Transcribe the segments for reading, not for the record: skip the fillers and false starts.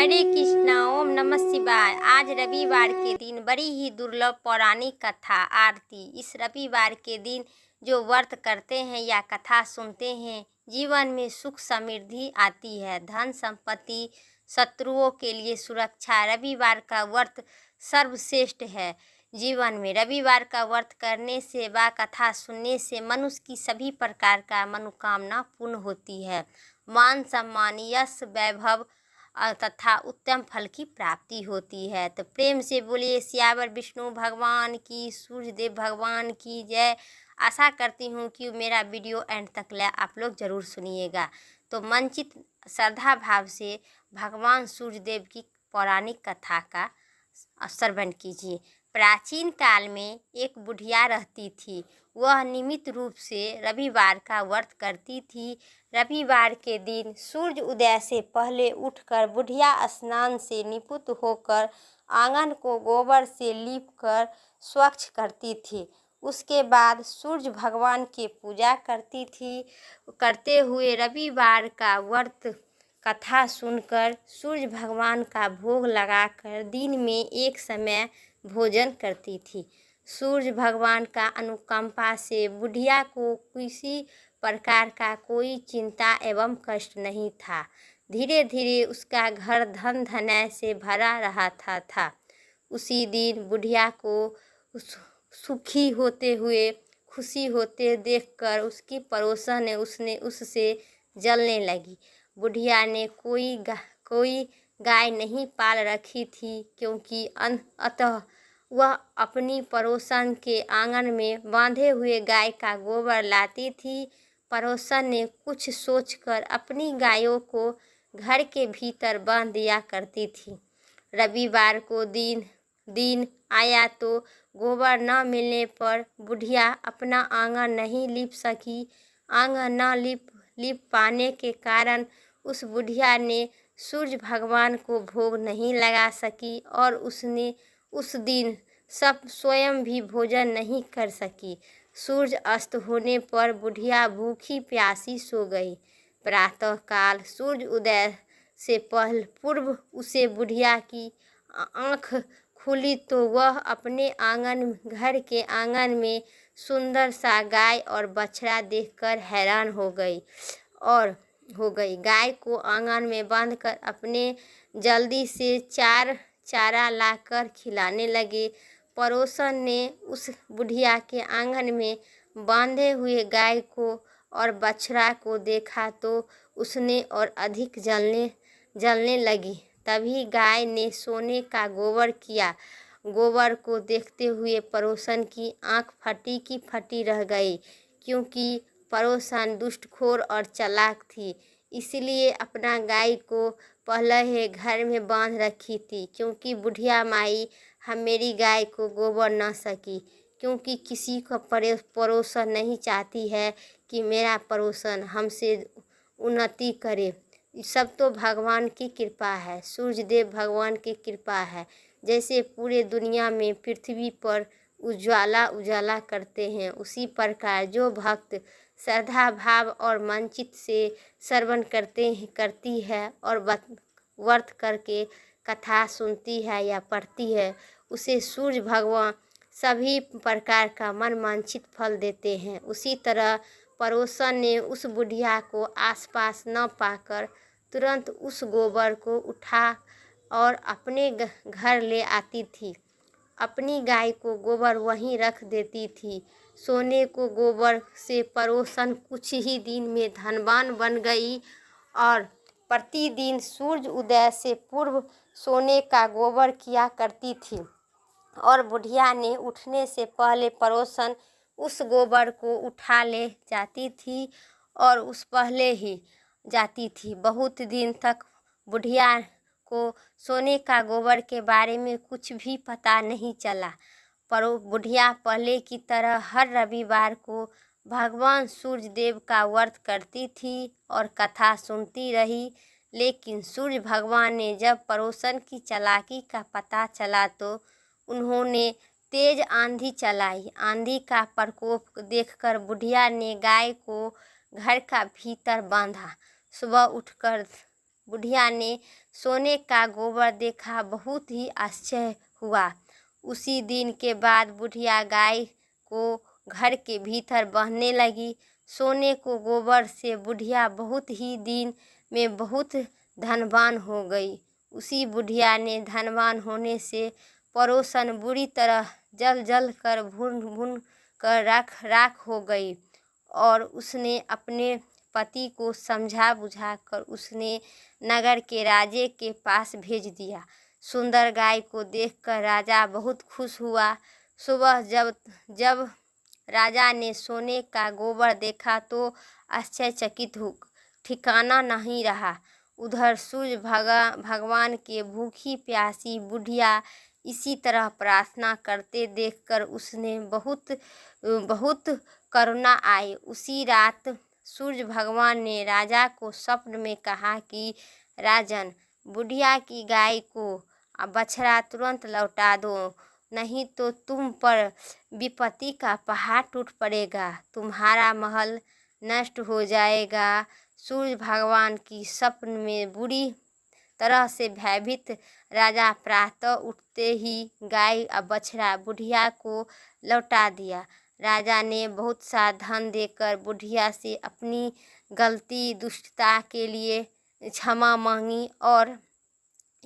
हरे कृष्णा, ओम नमः शिवाय। आज रविवार के दिन बड़ी ही दुर्लभ पौराणिक कथा आरती। इस रविवार के दिन जो व्रत करते हैं या कथा सुनते हैं, जीवन में सुख समृद्धि आती है, धन संपत्ति, शत्रुओं के लिए सुरक्षा। रविवार का व्रत सर्वश्रेष्ठ है। जीवन में रविवार का व्रत करने से व कथा सुनने से मनुष्य की सभी प्रकार का मनोकामना पूर्ण होती है। मान सम्मान, यश, वैभव तथा उत्तम फल की प्राप्ति होती है। तो प्रेम से बोलिए सियावर विष्णु भगवान की, सूर्यदेव भगवान की जय। आशा करती हूँ कि मेरा वीडियो एंड तक आप लोग ज़रूर सुनिएगा। तो मनचित श्रद्धा भाव से भगवान सूर्यदेव की पौराणिक कथा का श्रवण कीजिए। प्राचीन काल में एक बुढ़िया रहती थी। वह नियमित रूप से रविवार का व्रत करती थी। रविवार के दिन सूर्य उदय से पहले उठकर बुढ़िया स्नान से निपुत होकर आंगन को गोबर से लीपकर स्वच्छ करती थी। उसके बाद सूर्य भगवान की पूजा करती थी। करते हुए रविवार का व्रत कथा सुनकर सूर्य भगवान का भोग लगाकर दिन में एक समय भोजन करती थी। सूर्य भगवान का अनुकंपा से बुढ़िया को किसी प्रकार का कोई चिंता एवं कष्ट नहीं था। धीरे धीरे उसका घर धन धनय से भरा रहा था। उसी दिन बुढ़िया को सुखी होते हुए, खुशी होते देखकर उसकी पड़ोसन ने उससे जलने लगी। बुढ़िया ने कोई गाय नहीं पाल रखी थी, क्योंकि अतः वह अपनी पड़ोसन के आंगन में बांधे हुए गाय का गोबर लाती थी। पड़ोसन ने कुछ सोचकर अपनी गायों को घर के भीतर बांध दिया करती थी। रविवार को दिन आया तो गोबर न मिलने पर बुढ़िया अपना आंगन नहीं लीप सकी। आंगन न लीप पाने के कारण उस बुढ़िया ने सूर्य भगवान को भोग नहीं लगा सकी और उसने उस दिन सब स्वयं भी भोजन नहीं कर सकी। सूर्य अस्त होने पर बुढ़िया भूखी प्यासी सो गई। प्रातःकाल सूर्य उदय से पूर्व उसे बुढ़िया की आँख खुली तो वह अपने घर के आंगन में सुंदर सा गाय और बछड़ा देखकर हैरान हो गई। गाय को आंगन में बांधकर अपने जल्दी से चारा लाकर खिलाने लगे। पड़ोसन ने उस बुढ़िया के आंगन में बांधे हुए गाय को और बछड़ा को देखा तो उसने और अधिक जलने लगी। तभी गाय ने सोने का गोबर किया। गोबर को देखते हुए पड़ोसन की आंख फटी की फटी रह गई, क्योंकि पड़ोसन दुष्टखोर और चालाक थी, इसलिए अपना गाय को पहले ही घर में बांध रखी थी। क्योंकि बुढ़िया माई मेरी गाय को गोबर न सकी, क्योंकि किसी को पड़ोसन नहीं चाहती है कि मेरा पड़ोसन हमसे उन्नति करे। सब तो भगवान की कृपा है, सूर्यदेव भगवान की कृपा है। जैसे पूरे दुनिया में पृथ्वी पर उजाला करते हैं, उसी प्रकार जो भक्त श्रद्धा भाव और मनचित से श्रवण करती है और व्रत करके कथा सुनती है या पढ़ती है, उसे सूर्य भगवान सभी प्रकार का मन वांछित फल देते हैं। उसी तरह पड़ोसन ने उस बुढ़िया को आसपास न पाकर तुरंत उस गोबर को उठा और अपने घर ले आती थी। अपनी गाय को गोबर वहीं रख देती थी। सोने को गोबर से पड़ोसन कुछ ही दिन में धनवान बन गई और प्रतिदिन सूर्य उदय से पूर्व सोने का गोबर किया करती थी और बुढ़िया ने उठने से पहले पड़ोसन उस गोबर को उठा ले जाती थी और उस पहले ही जाती थी। बहुत दिन तक बुढ़िया को सोने का गोबर के बारे में कुछ भी पता नहीं चला। पर बुढ़िया पहले की तरह हर रविवार को भगवान सूर्यदेव का व्रत करती थी और कथा सुनती रही। लेकिन सूर्य भगवान ने जब पड़ोसन की चालाकी का पता चला तो उन्होंने तेज आंधी चलाई। आंधी का प्रकोप देखकर बुढ़िया ने गाय को घर का भीतर बांधा। सुबह उठकर बुढ़िया ने सोने का गोबर देखा, बहुत ही आश्चर्य हुआ। उसी दिन के बाद बुढ़िया गाय को घर के भीतर बांधने लगी। सोने को गोबर से बुढ़िया बहुत ही दिन में बहुत धनवान हो गई। उसी बुढ़िया ने धनवान होने से पड़ोसन बुरी तरह जल जल कर भून भून कर राख हो गई और उसने अपने पति को समझा बुझा कर उसने नगर के राजे के पास भेज दिया। सुंदर गाय को देखकर राजा बहुत खुश हुआ। सुबह जब राजा ने सोने का गोबर देखा तो आश्चर्यचकित हो ठिकाना नहीं रहा। उधर सूर्य भगवान के भूखी प्यासी बुढ़िया इसी तरह प्रार्थना करते देखकर उसने बहुत करुणा आई। उसी रात सूर्य भगवान ने राजा को स्वप्न में कहा कि राजन, बुढ़िया की गाय को बछड़ा तुरंत लौटा दो, नहीं तो तुम पर विपत्ति का पहाड़ टूट पड़ेगा, तुम्हारा महल नष्ट हो जाएगा। सूर्य भगवान की स्वप्न में बुरी तरह से भयभीत राजा प्रातः उठते ही गाय और बछड़ा बुढ़िया को लौटा दिया। राजा ने बहुत सा धन देकर बुढ़िया से अपनी गलती दुष्टता के लिए क्षमा मांगी और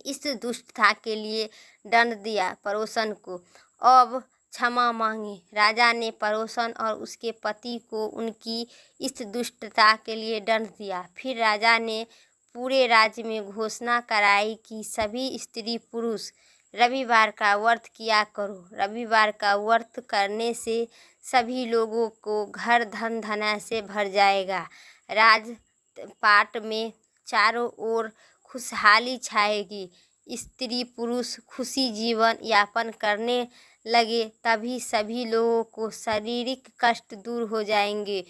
इस दुष्टता के लिए दंड दिया पड़ोसन को। अब क्षमा मांगी। राजा ने पड़ोसन और उसके पति को उनकी इस दुष्टता के लिए दंड दिया। फिर राजा ने पूरे राज्य में घोषणा कराई कि सभी स्त्री पुरुष रविवार का व्रत किया करो। रविवार का व्रत करने से सभी लोगों को घर धन धना से भर जाएगा। राजपाट में चारों ओर खुशहाली छाएगी। स्त्री पुरुष खुशी जीवन यापन करने लगे। तभी सभी लोगों को शारीरिक कष्ट दूर हो जाएंगे।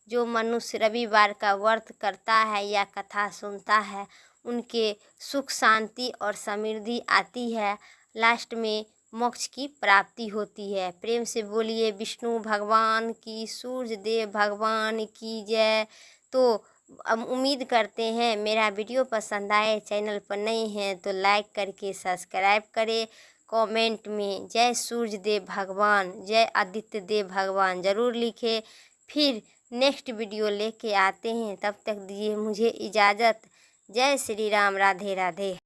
जो मनुष्य रविवार का व्रत करता है या कथा सुनता है, उनके सुख शांति और समृद्धि आती है। लास्ट में मोक्ष की प्राप्ति होती है। प्रेम से बोलिए विष्णु भगवान की, सूर्य देव भगवान की जय। तो उम्मीद करते हैं मेरा वीडियो पसंद आए। चैनल पर नए हैं तो लाइक करके सब्सक्राइब करें। कमेंट में जय सूर्य देव भगवान, जय आदित्य देव भगवान ज़रूर लिखें। फिर नेक्स्ट वीडियो लेके आते हैं, तब तक दीजिए मुझे इजाज़त। जय श्री राम, राधे राधे।